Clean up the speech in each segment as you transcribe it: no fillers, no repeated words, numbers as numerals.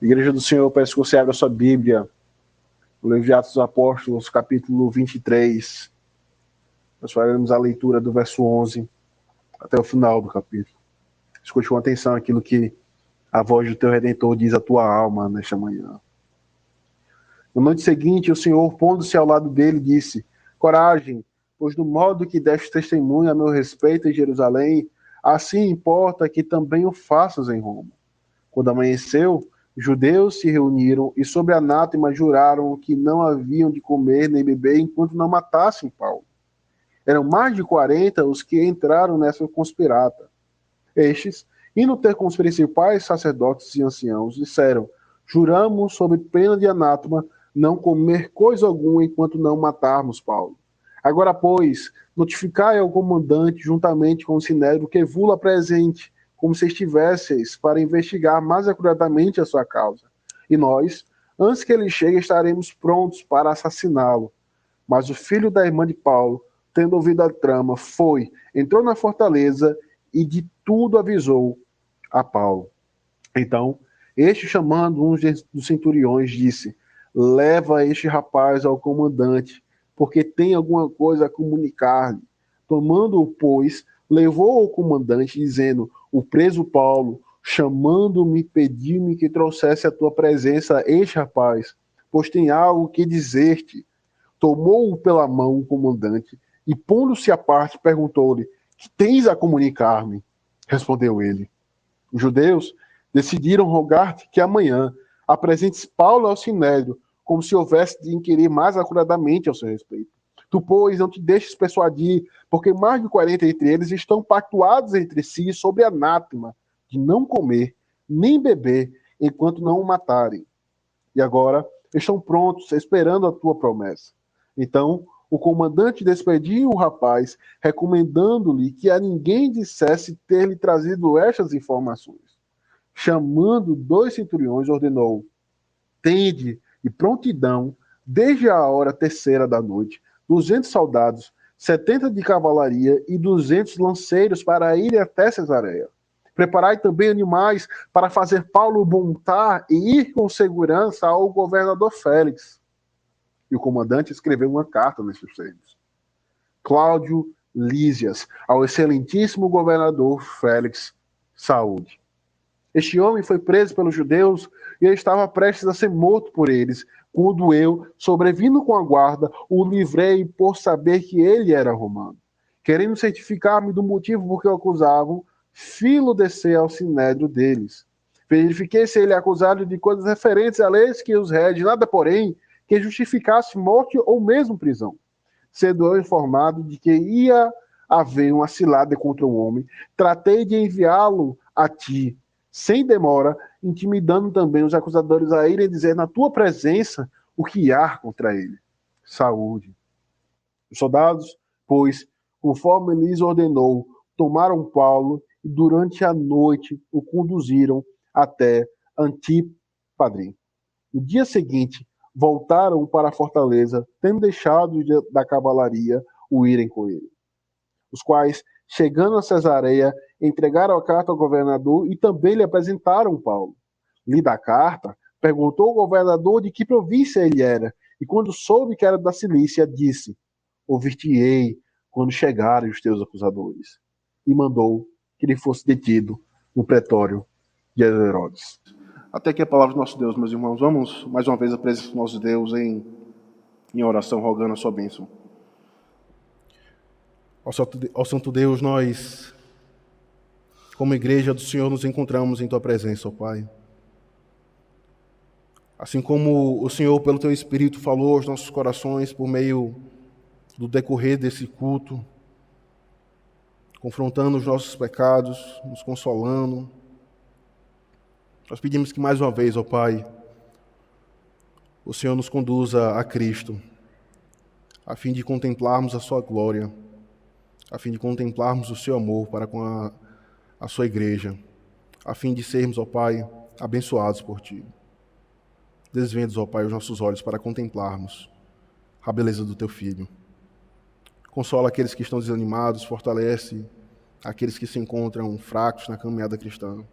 Igreja do Senhor, peço que você abra a sua Bíblia, no livro de Atos dos Apóstolos, capítulo 23. Nós faremos a leitura do verso 11 até o final do capítulo. Escute com atenção aquilo que a voz do teu Redentor diz à tua alma nesta manhã. Na noite seguinte, o Senhor, pondo-se ao lado dele, disse: Coragem, pois do modo que deste testemunho a meu respeito em Jerusalém, assim importa que também o faças em Roma. Quando amanheceu, os judeus se reuniram e, sob anátema, juraram que não haviam de comer nem beber enquanto não matassem Paulo. Eram mais de 40 os que entraram nessa conspirata. Estes, indo ter com os principais sacerdotes e anciãos, disseram: Juramos, sob pena de anátema, não comer coisa alguma enquanto não matarmos Paulo. Agora, pois, notificai ao comandante, juntamente com o sinédrio, que vula presente, como se estivesseis, para investigar mais acuradamente a sua causa. E nós, antes que ele chegue, estaremos prontos para assassiná-lo. Mas o filho da irmã de Paulo, tendo ouvido a trama, entrou na fortaleza e de tudo avisou a Paulo. Então, este, chamando um dos centuriões, disse: Leva este rapaz ao comandante, porque tem alguma coisa a comunicar-lhe. Tomando-o, pois, levou ao comandante, dizendo: O preso Paulo, chamando-me, pediu-me que trouxesse à tua presença este rapaz, pois tem algo que dizer-te. Tomou-o pela mão o comandante e, pondo-se à parte, perguntou-lhe: Que tens a comunicar-me? Respondeu ele: Os judeus decidiram rogar-te que amanhã apresentes Paulo ao sinédrio, como se houvesse de inquirir mais acuradamente ao seu respeito. Tu, pois, não te deixes persuadir, porque mais de 40 entre eles estão pactuados entre si sobre anátema de não comer nem beber enquanto não o matarem. E agora estão prontos, esperando a tua promessa. Então, o comandante despediu o rapaz, recomendando-lhe que a ninguém dissesse ter-lhe trazido estas informações. Chamando 2 centuriões, ordenou: Tende de prontidão, desde a hora 3ª da noite, 200 soldados, 70 de cavalaria e 200 lanceiros para irem até Cesareia. Preparai também animais para fazer Paulo montar e ir com segurança ao governador Félix. E o comandante escreveu uma carta nesses termos. Cláudio Lísias, ao excelentíssimo governador Félix, saúde. Este homem foi preso pelos judeus e ele estava prestes a ser morto por eles, quando eu, sobrevindo com a guarda, o livrei por saber que ele era romano. Querendo certificar-me do motivo por que o acusavam, filo descer ao sinédrio deles. Verifiquei se ele é acusado de coisas referentes a leis que os rege, nada, porém, que justificasse morte ou mesmo prisão. Sendo eu informado de que ia haver uma cilada contra o homem, tratei de enviá-lo a ti, sem demora, intimidando também os acusadores a irem dizer na tua presença o que há contra ele. Saúde. Os soldados, pois, conforme lhes ordenou, tomaram Paulo e durante a noite o conduziram até Antípatri. No dia seguinte, voltaram para a fortaleza, tendo deixado da cavalaria o irem com ele. Os quais, chegando a Cesareia, entregaram a carta ao governador e também lhe apresentaram Paulo. Lida a carta, perguntou ao governador de que província ele era, e quando soube que era da Cilícia, disse: Ouvir-te-ei quando chegarem os teus acusadores. E mandou que ele fosse detido no pretório de Herodes. Até aqui a palavra do nosso Deus, meus irmãos. Vamos mais uma vez à presença do nosso Deus em oração, rogando a sua bênção. Ó Santo Deus, nós, como igreja do Senhor, nos encontramos em Tua presença, ó Pai. Assim como o Senhor, pelo Teu Espírito, falou aos nossos corações por meio do decorrer desse culto, confrontando os nossos pecados, nos consolando. Nós pedimos que mais uma vez, ó Pai, o Senhor nos conduza a Cristo, a fim de contemplarmos a Sua glória, a fim de contemplarmos o Seu amor para com a Sua igreja, a fim de sermos, ó Pai, abençoados por Ti. Desvendes, ó Pai, os nossos olhos para contemplarmos a beleza do Teu Filho. Consola aqueles que estão desanimados, fortalece aqueles que se encontram fracos na caminhada cristã.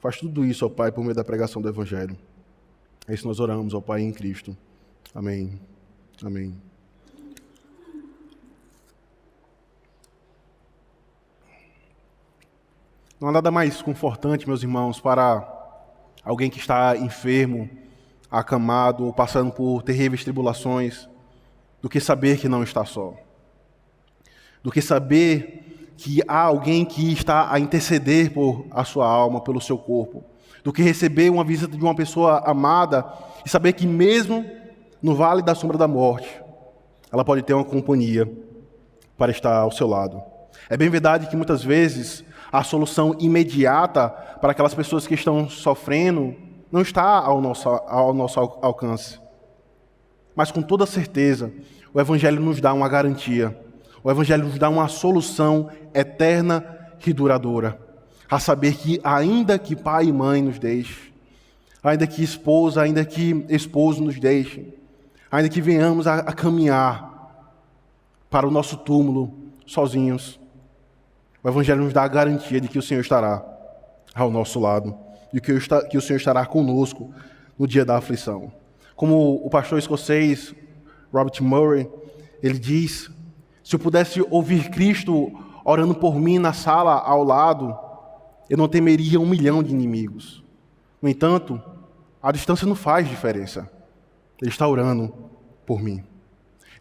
Faz tudo isso, ó Pai, por meio da pregação do Evangelho. É isso que nós oramos, ó Pai, em Cristo. Amém. Amém. Não há nada mais confortante, meus irmãos, para alguém que está enfermo, acamado ou passando por terríveis tribulações, do que saber que não está só. Do que saber que há alguém que está a interceder por a sua alma, pelo seu corpo. Do que receber uma visita de uma pessoa amada e saber que mesmo no vale da sombra da morte, ela pode ter uma companhia para estar ao seu lado. É bem verdade que muitas vezes a solução imediata para aquelas pessoas que estão sofrendo não está ao nosso alcance. Mas com toda certeza, o Evangelho nos dá uma garantia. O Evangelho nos dá uma solução eterna e duradoura. A saber que ainda que pai e mãe nos deixem, ainda que esposa, ainda que esposo nos deixem, ainda que venhamos a caminhar para o nosso túmulo sozinhos, o Evangelho nos dá a garantia de que o Senhor estará ao nosso lado, de que o Senhor estará conosco no dia da aflição. Como o pastor escocês Robert Murray, ele diz: se eu pudesse ouvir Cristo orando por mim na sala ao lado, eu não temeria 1 milhão de inimigos. No entanto, a distância não faz diferença. Ele está orando por mim.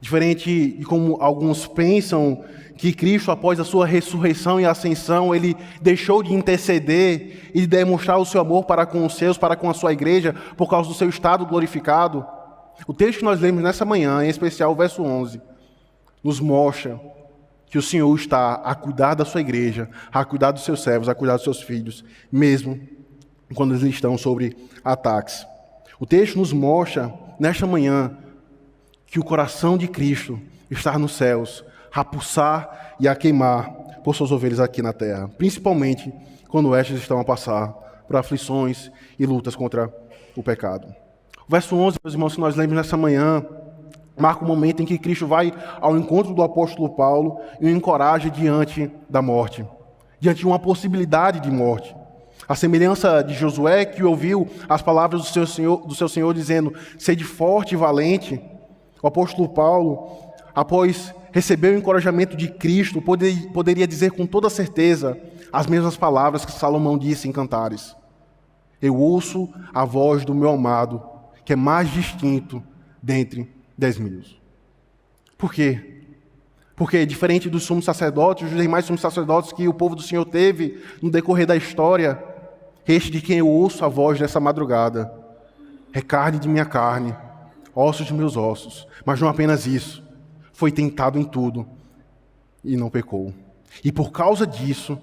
Diferente de como alguns pensam que Cristo, após a sua ressurreição e ascensão, ele deixou de interceder e de demonstrar o seu amor para com os seus, para com a sua igreja, por causa do seu estado glorificado. O texto que nós lemos nessa manhã, em especial o verso 11, nos mostra que o Senhor está a cuidar da sua igreja, a cuidar dos seus servos, a cuidar dos seus filhos, mesmo quando eles estão sob ataques. O texto nos mostra, nesta manhã, que o coração de Cristo está nos céus, a pulsar e a queimar por suas ovelhas aqui na terra, principalmente quando estes estão a passar por aflições e lutas contra o pecado. O verso 11, meus irmãos, que nós lemos nessa manhã, marca o momento em que Cristo vai ao encontro do apóstolo Paulo e o encoraja diante da morte, diante de uma possibilidade de morte. A semelhança de Josué, que ouviu as palavras do seu Senhor dizendo: sede forte e valente, o apóstolo Paulo, após receber o encorajamento de Cristo, poderia dizer com toda certeza as mesmas palavras que Salomão disse em Cantares: eu ouço a voz do meu amado, que é mais distinto dentre 10.000. Por quê? Porque, diferente dos sumos sacerdotes, dos demais sumos sacerdotes que o povo do Senhor teve no decorrer da história, este de quem eu ouço a voz nessa madrugada é carne de minha carne, ossos de meus ossos. Mas não apenas isso, foi tentado em tudo e não pecou. E por causa disso,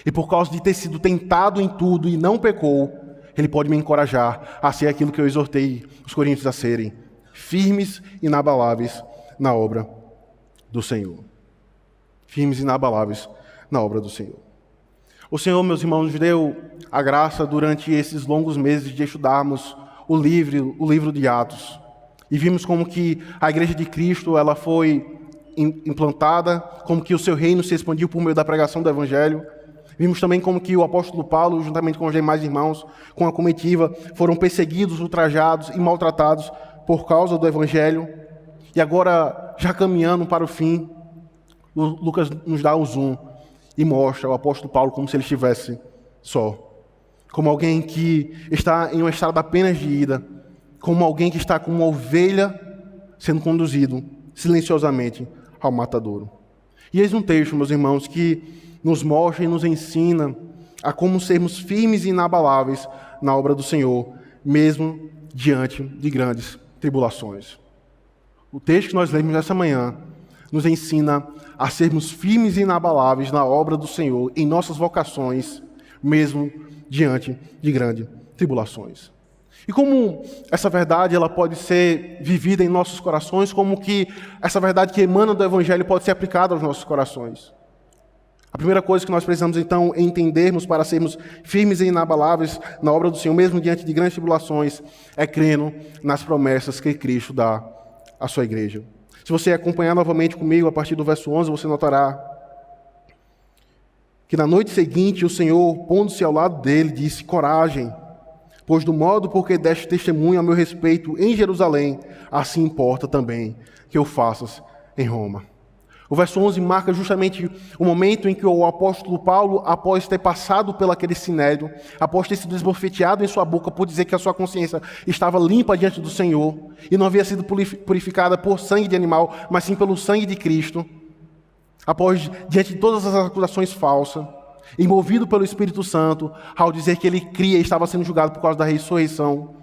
e por causa de ter sido tentado em tudo e não pecou, ele pode me encorajar a ser aquilo que eu exortei os coríntios a serem: firmes e inabaláveis na obra do Senhor. Firmes e inabaláveis na obra do Senhor. O Senhor, meus irmãos, nos deu a graça durante esses longos meses de estudarmos o livro de Atos. E vimos como que a Igreja de Cristo ela foi implantada, como que o seu reino se expandiu por meio da pregação do Evangelho. Vimos também como que o apóstolo Paulo, juntamente com os demais irmãos, com a comitiva, foram perseguidos, ultrajados e maltratados por causa do Evangelho. E agora, já caminhando para o fim, Lucas nos dá o zoom e mostra o apóstolo Paulo como se ele estivesse só. Como alguém que está em uma estrada apenas de ida, como alguém que está como uma ovelha sendo conduzido silenciosamente ao matadouro. E eis um texto, meus irmãos, que nos mostra e nos ensina a como sermos firmes e inabaláveis na obra do Senhor, mesmo diante de grandes tribulações. O texto que nós lemos nessa manhã nos ensina a sermos firmes e inabaláveis na obra do Senhor, em nossas vocações, mesmo diante de grandes tribulações. E como essa verdade ela pode ser vivida em nossos corações, como que essa verdade que emana do Evangelho pode ser aplicada aos nossos corações. A primeira coisa que nós precisamos, então, entendermos para sermos firmes e inabaláveis na obra do Senhor, mesmo diante de grandes tribulações, é crendo nas promessas que Cristo dá à sua igreja. Se você acompanhar novamente comigo, a partir do verso 11, você notará que na noite seguinte o Senhor, pondo-se ao lado dele, disse: coragem, pois do modo porque deste testemunho a meu respeito em Jerusalém, assim importa também que o faças em Roma. O verso 11 marca justamente o momento em que o apóstolo Paulo, após ter passado pelo aquele sinédrio, após ter sido esbofeteado em sua boca por dizer que a sua consciência estava limpa diante do Senhor e não havia sido purificada por sangue de animal, mas sim pelo sangue de Cristo, após, diante de todas as acusações falsas, e movido pelo Espírito Santo, ao dizer que ele cria e estava sendo julgado por causa da ressurreição,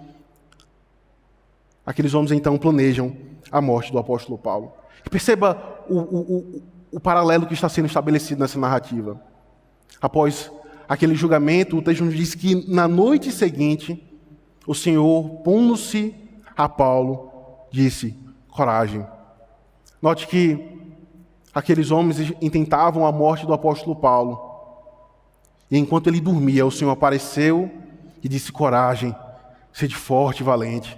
aqueles homens então planejam a morte do apóstolo Paulo. E perceba o paralelo que está sendo estabelecido nessa narrativa. Após aquele julgamento, o texto nos diz que na noite seguinte, o Senhor, pondo-se a Paulo, disse: coragem. Note que aqueles homens intentavam a morte do apóstolo Paulo. E enquanto ele dormia, o Senhor apareceu e disse: coragem, sede forte e valente,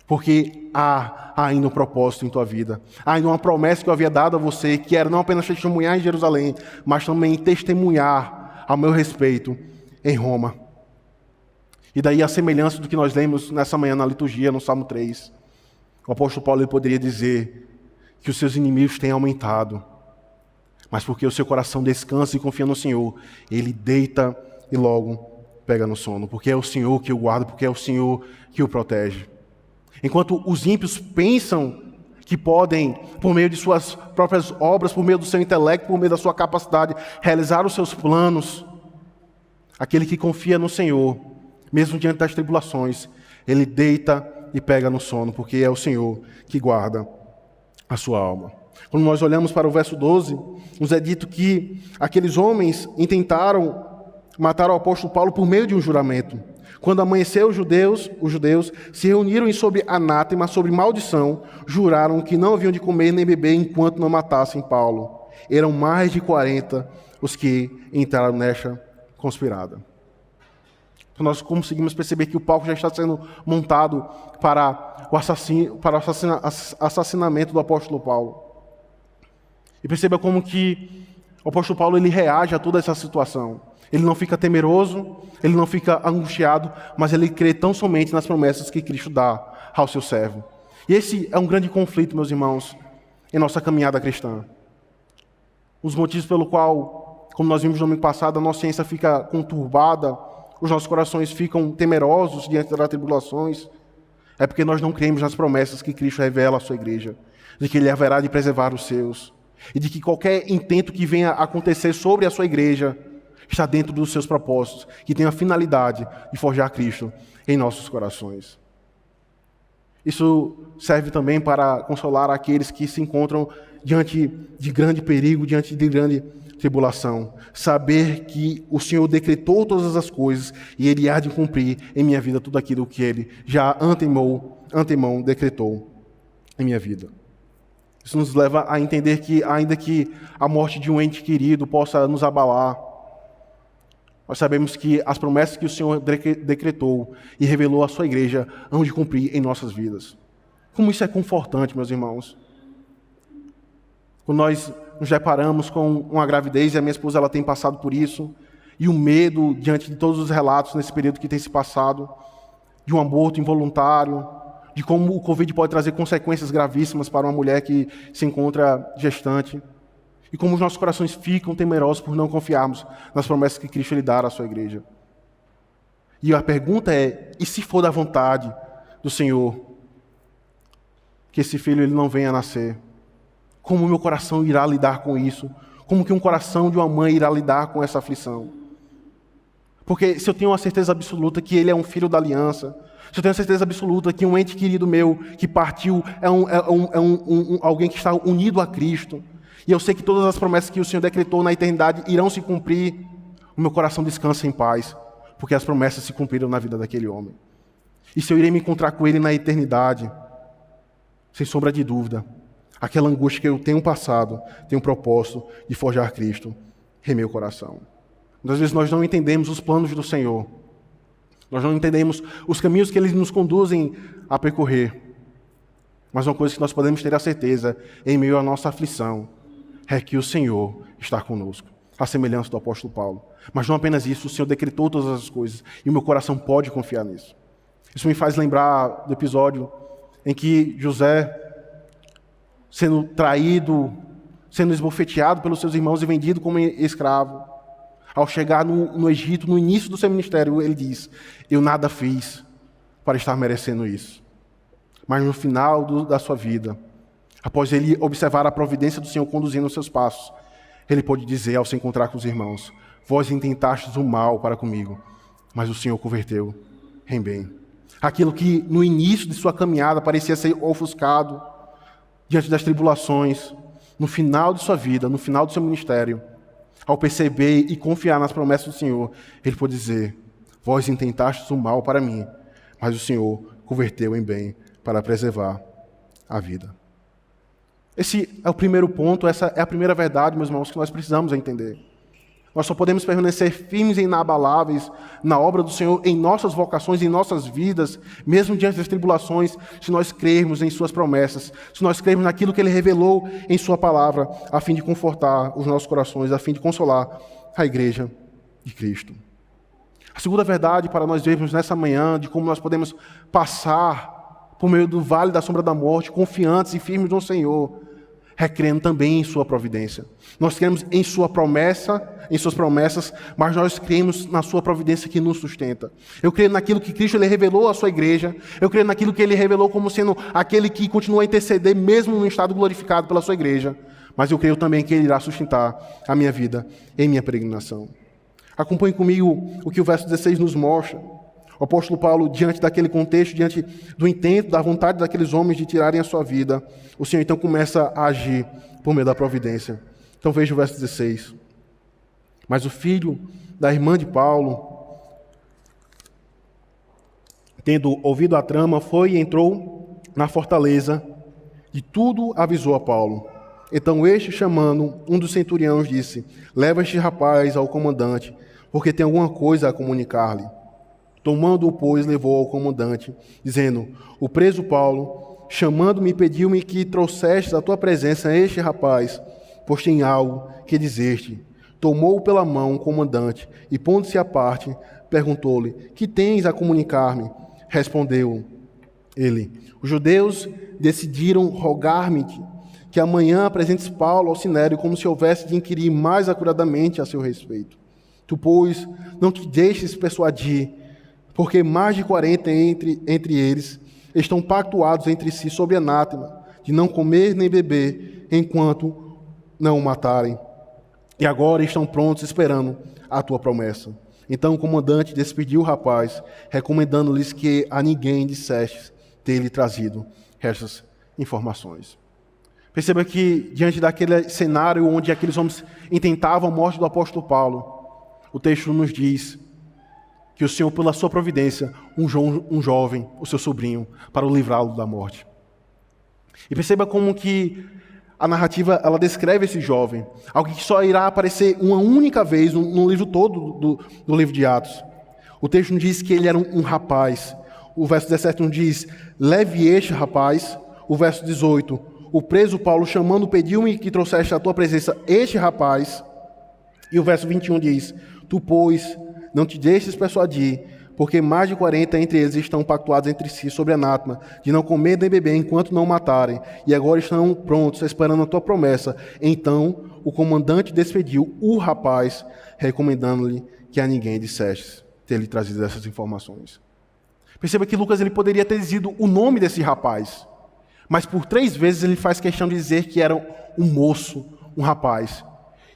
porque há ainda um propósito em tua vida. Há ainda uma promessa que eu havia dado a você, que era não apenas testemunhar em Jerusalém, mas também testemunhar ao meu respeito em Roma. E daí a semelhança do que nós lemos nessa manhã na liturgia, no Salmo 3. O apóstolo Paulo ele poderia dizer que os seus inimigos têm aumentado, mas porque o seu coração descansa e confia no Senhor, ele deita e logo pega no sono, porque é o Senhor que o guarda, porque é o Senhor que o protege. Enquanto os ímpios pensam que podem, por meio de suas próprias obras, por meio do seu intelecto, por meio da sua capacidade, realizar os seus planos, aquele que confia no Senhor, mesmo diante das tribulações, ele deita e pega no sono, porque é o Senhor que guarda a sua alma. Quando nós olhamos para o verso 12, nos é dito que aqueles homens intentaram matar o apóstolo Paulo por meio de um juramento. Quando amanheceu, os judeus se reuniram e sob anátema, sob maldição, juraram que não haviam de comer nem beber enquanto não matassem Paulo. Eram mais de 40 os que entraram nesta conspirada. Então nós conseguimos perceber que o palco já está sendo montado para o assassinamento do apóstolo Paulo. E perceba como que o apóstolo Paulo ele reage a toda essa situação. Ele não fica temeroso, ele não fica angustiado, mas ele crê tão somente nas promessas que Cristo dá ao seu servo. E esse é um grande conflito, meus irmãos, em nossa caminhada cristã. Os motivos pelo qual, como nós vimos no domingo passado, a nossa ciência fica conturbada, os nossos corações ficam temerosos diante das tribulações, é porque nós não cremos nas promessas que Cristo revela à sua igreja, de que Ele haverá de preservar os seus, e de que qualquer intento que venha a acontecer sobre a sua igreja está dentro dos seus propósitos, que tem a finalidade de forjar Cristo em nossos corações. Isso serve também para consolar aqueles que se encontram diante de grande perigo, diante de grande tribulação. Saber que o Senhor decretou todas as coisas e Ele há de cumprir em minha vida tudo aquilo que Ele já antemão decretou em minha vida. Isso nos leva a entender que, ainda que a morte de um ente querido possa nos abalar, nós sabemos que as promessas que o Senhor decretou e revelou à sua igreja hão de cumprir em nossas vidas. Como isso é confortante, meus irmãos. Quando nós nos deparamos com uma gravidez, e a minha esposa ela tem passado por isso, e o medo diante de todos os relatos nesse período que tem se passado, de um aborto involuntário, de como o Covid pode trazer consequências gravíssimas para uma mulher que se encontra gestante, e como os nossos corações ficam temerosos por não confiarmos nas promessas que Cristo lhe dá à sua igreja. E a pergunta é, e se for da vontade do Senhor, que esse filho ele não venha a nascer? Como o meu coração irá lidar com isso? Como que um coração de uma mãe irá lidar com essa aflição? Porque se eu tenho uma certeza absoluta que ele é um filho da aliança, se eu tenho a certeza absoluta que um ente querido meu que partiu é alguém que está unido a Cristo, e eu sei que todas as promessas que o Senhor decretou na eternidade irão se cumprir, o meu coração descansa em paz, porque as promessas se cumpriram na vida daquele homem. E se eu irei me encontrar com ele na eternidade, sem sombra de dúvida, aquela angústia que eu tenho passado tem um propósito de forjar Cristo em meu coração. Muitas vezes nós não entendemos os planos do Senhor, nós não entendemos os caminhos que Ele nos conduzem a percorrer, mas uma coisa que nós podemos ter a certeza em meio à nossa aflição é que o Senhor está conosco. à semelhança do apóstolo Paulo. Mas não apenas isso, o Senhor decretou todas as coisas, e o meu coração pode confiar nisso. Isso me faz lembrar do episódio em que José, sendo traído, sendo esbofeteado pelos seus irmãos e vendido como escravo, ao chegar no Egito, no início do seu ministério, ele diz: eu nada fiz para estar merecendo isso. Mas no final da sua vida, após ele observar a providência do Senhor conduzindo os seus passos, ele pôde dizer ao se encontrar com os irmãos: vós intentastes o mal para comigo, mas o Senhor converteu em bem. Aquilo que no início de sua caminhada parecia ser ofuscado diante das tribulações, no final de sua vida, no final do seu ministério, ao perceber e confiar nas promessas do Senhor, ele pôde dizer: vós intentastes o mal para mim, mas o Senhor converteu em bem para preservar a vida. Esse é o primeiro ponto, essa é a primeira verdade, meus irmãos, que nós precisamos entender. Nós só podemos permanecer firmes e inabaláveis na obra do Senhor, em nossas vocações, em nossas vidas, mesmo diante das tribulações, se nós crermos em suas promessas, se nós crermos naquilo que Ele revelou em sua palavra, a fim de confortar os nossos corações, a fim de consolar a igreja de Cristo. A segunda verdade para nós vermos nessa manhã, de como nós podemos passar por meio do vale da sombra da morte, confiantes e firmes no Senhor, recrendo também em sua providência. Nós cremos em sua promessa, em suas promessas, mas nós cremos na sua providência que nos sustenta. Eu creio naquilo que Cristo ele revelou à sua igreja, eu creio naquilo que ele revelou como sendo aquele que continua a interceder mesmo no estado glorificado pela sua igreja, mas eu creio também que ele irá sustentar a minha vida em minha peregrinação. Acompanhe comigo o que o verso 16 nos mostra. O apóstolo Paulo, diante daquele contexto, diante do intento, da vontade daqueles homens de tirarem a sua vida, o Senhor então começa a agir por meio da providência. Então veja o verso 16. Mas o filho da irmã de Paulo, tendo ouvido a trama, foi e entrou na fortaleza e tudo avisou a Paulo. Então este, chamando um dos centuriões, disse: leva este rapaz ao comandante, porque tem alguma coisa a comunicar-lhe. Tomando-o, pois, levou ao comandante, dizendo: o preso Paulo, chamando-me, pediu-me que trouxestes à tua presença este rapaz, pois tem algo que dizer-te. Tomou-o pela mão o comandante, e pondo-se à parte, perguntou-lhe: que tens a comunicar-me? Respondeu ele: os judeus decidiram rogar-me que amanhã apresentes Paulo ao Sinédrio, como se houvesse de inquirir mais acuradamente a seu respeito. Tu, pois, não te deixes persuadir, porque mais de 40 entre eles estão pactuados entre si sob anátema, de não comer nem beber, enquanto não o matarem. E agora estão prontos, esperando a tua promessa. Então o comandante despediu o rapaz, recomendando-lhes que a ninguém dissesse ter-lhe trazido estas informações. Perceba que, diante daquele cenário onde aqueles homens intentavam a morte do apóstolo Paulo, o texto nos diz que o Senhor, pela sua providência, um jovem, o seu sobrinho, para o livrá-lo da morte. E perceba como que a narrativa ela descreve esse jovem, alguém que só irá aparecer uma única vez no livro todo do livro de Atos. O texto nos diz que ele era um rapaz. O verso 17 nos diz: leve este rapaz. O verso 18: o preso Paulo, chamando, pediu-me que trouxeste à tua presença este rapaz. E o verso 21 diz: tu, pois, não te deixes persuadir, porque mais de 40 entre eles estão pactuados entre si sobre anátema, de não comer nem beber enquanto não matarem, e agora estão prontos, esperando a tua promessa. Então o comandante despediu o rapaz, recomendando-lhe que a ninguém dissesse ter-lhe trazido essas informações. Perceba que Lucas ele poderia ter dizido o nome desse rapaz, mas por 3 vezes ele faz questão de dizer que era um moço, um rapaz.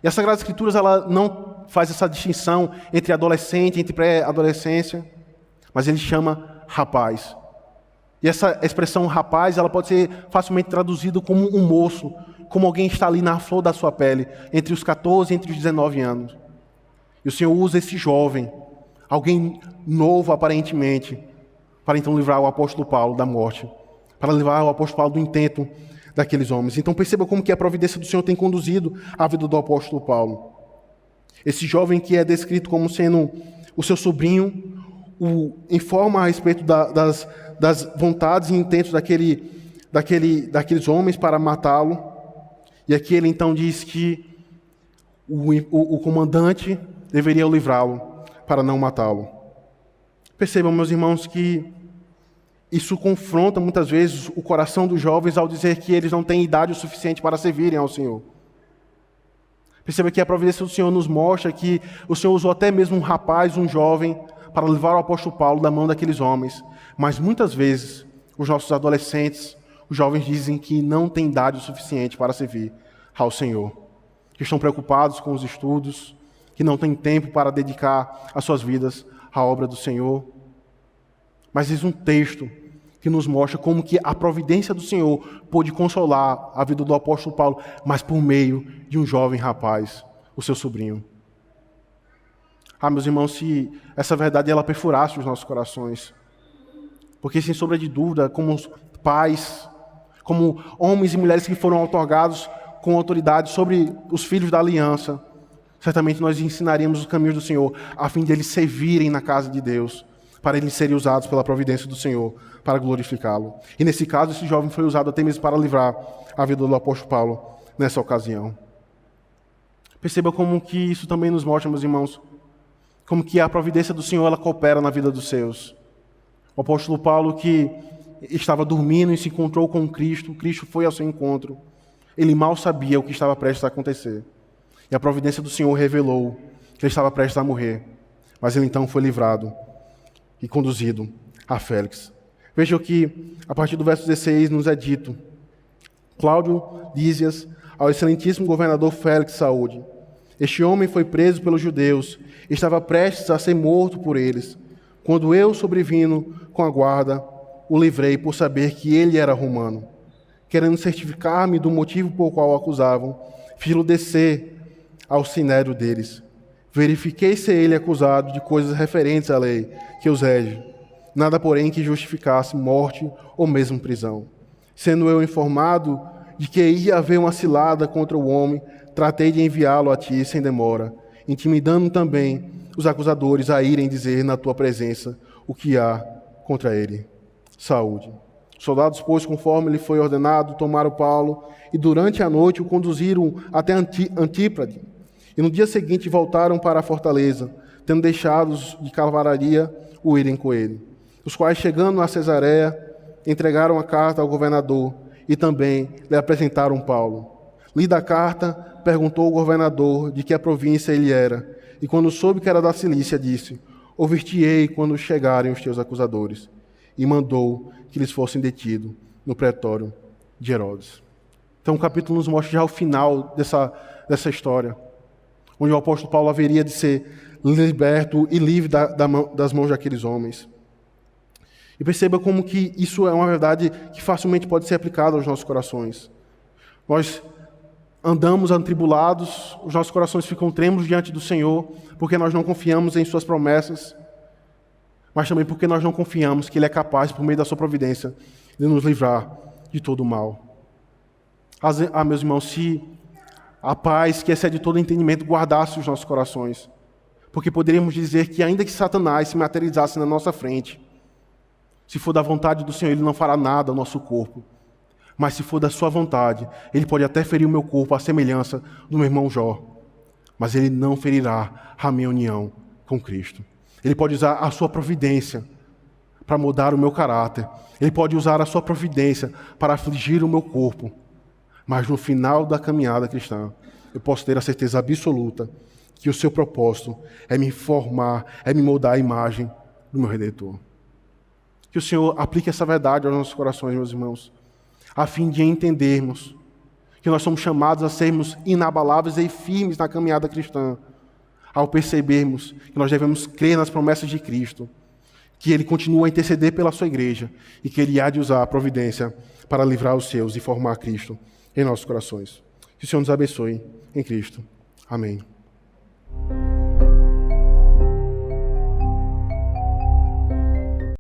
E as Sagradas Escrituras ela não faz essa distinção entre adolescente, entre pré-adolescência, mas ele chama rapaz. E essa expressão rapaz, ela pode ser facilmente traduzida como um moço, como alguém que está ali na flor da sua pele, entre os 14 e entre os 19 anos. E o Senhor usa esse jovem, alguém novo aparentemente, para então livrar o apóstolo Paulo da morte, para livrar o apóstolo Paulo do intento daqueles homens. Então perceba como que a providência do Senhor tem conduzido a vida do apóstolo Paulo. Esse jovem que é descrito como sendo o seu sobrinho, o informa a respeito das vontades e intentos daqueles homens para matá-lo. E aqui ele então diz que o comandante deveria livrá-lo para não matá-lo. Percebam, meus irmãos, que isso confronta muitas vezes o coração dos jovens ao dizer que eles não têm idade o suficiente para servirem ao Senhor. Perceba que a providência do Senhor nos mostra que o Senhor usou até mesmo um rapaz, um jovem, para levar o apóstolo Paulo da mão daqueles homens. Mas muitas vezes, os nossos adolescentes, os jovens dizem que não têm idade o suficiente para servir ao Senhor. Que estão preocupados com os estudos, que não têm tempo para dedicar as suas vidas à obra do Senhor. Mas existe um texto que nos mostra como que a providência do Senhor pôde consolar a vida do apóstolo Paulo, mas por meio de um jovem rapaz, o seu sobrinho. Meus irmãos, se essa verdade ela perfurasse os nossos corações, porque sem sombra de dúvida, como pais, como homens e mulheres que foram outorgados com autoridade sobre os filhos da aliança, certamente nós ensinaríamos os caminhos do Senhor, a fim de eles servirem na casa de Deus, para eles serem usados pela providência do Senhor, para glorificá-lo. E nesse caso, esse jovem foi usado até mesmo para livrar a vida do apóstolo Paulo nessa ocasião. Perceba como que isso também nos mostra, meus irmãos, como que a providência do Senhor ela coopera na vida dos seus. O apóstolo Paulo, que estava dormindo e se encontrou com Cristo foi ao seu encontro. Ele mal sabia o que estava prestes a acontecer. E a providência do Senhor revelou que ele estava prestes a morrer. Mas ele então foi livrado e conduzido a Félix. Vejam que, a partir do verso 16, nos é dito: Cláudio Lísias, ao excelentíssimo governador Félix Saúde. Este homem foi preso pelos judeus, e estava prestes a ser morto por eles. Quando eu, sobrevindo com a guarda, o livrei por saber que ele era romano. Querendo certificar-me do motivo por qual o acusavam, fiz-lo descer ao sinédrio deles. Verifiquei se ele acusado de coisas referentes à lei que os rege. Nada, porém, que justificasse morte ou mesmo prisão. Sendo eu informado de que ia haver uma cilada contra o homem, tratei de enviá-lo a ti sem demora, intimidando também os acusadores a irem dizer na tua presença o que há contra ele. Saúde. Os soldados, pois, conforme lhe foi ordenado, tomaram Paulo e durante a noite o conduziram até Antípade. E no dia seguinte voltaram para a fortaleza, tendo deixado de cavalaria o irem com ele. Os quais, chegando a Cesareia, entregaram a carta ao governador e também lhe apresentaram Paulo. Lida a carta, perguntou o governador de que a província ele era, e quando soube que era da Cilícia, disse: ouvir-te-ei quando chegarem os teus acusadores. E mandou que eles fossem detidos no pretório de Herodes. Então o capítulo nos mostra já o final dessa história, onde o apóstolo Paulo haveria de ser liberto e livre das mãos daqueles homens. E perceba como que isso é uma verdade que facilmente pode ser aplicada aos nossos corações. Nós andamos atribulados, os nossos corações ficam trêmulos diante do Senhor, porque nós não confiamos em suas promessas, mas também porque nós não confiamos que Ele é capaz, por meio da sua providência, de nos livrar de todo o mal. Meus irmãos, se a paz que excede todo entendimento guardasse os nossos corações, porque poderíamos dizer que ainda que Satanás se materializasse na nossa frente, se for da vontade do Senhor, Ele não fará nada ao nosso corpo. Mas se for da sua vontade, Ele pode até ferir o meu corpo à semelhança do meu irmão Jó. Mas Ele não ferirá a minha união com Cristo. Ele pode usar a sua providência para mudar o meu caráter. Ele pode usar a sua providência para afligir o meu corpo. Mas no final da caminhada cristã, eu posso ter a certeza absoluta que o seu propósito é me formar, é me moldar a imagem do meu Redentor. Que o Senhor aplique essa verdade aos nossos corações, meus irmãos, a fim de entendermos que nós somos chamados a sermos inabaláveis e firmes na caminhada cristã, ao percebermos que nós devemos crer nas promessas de Cristo, que Ele continua a interceder pela sua igreja e que Ele há de usar a providência para livrar os seus e formar Cristo em nossos corações. Que o Senhor nos abençoe em Cristo. Amém.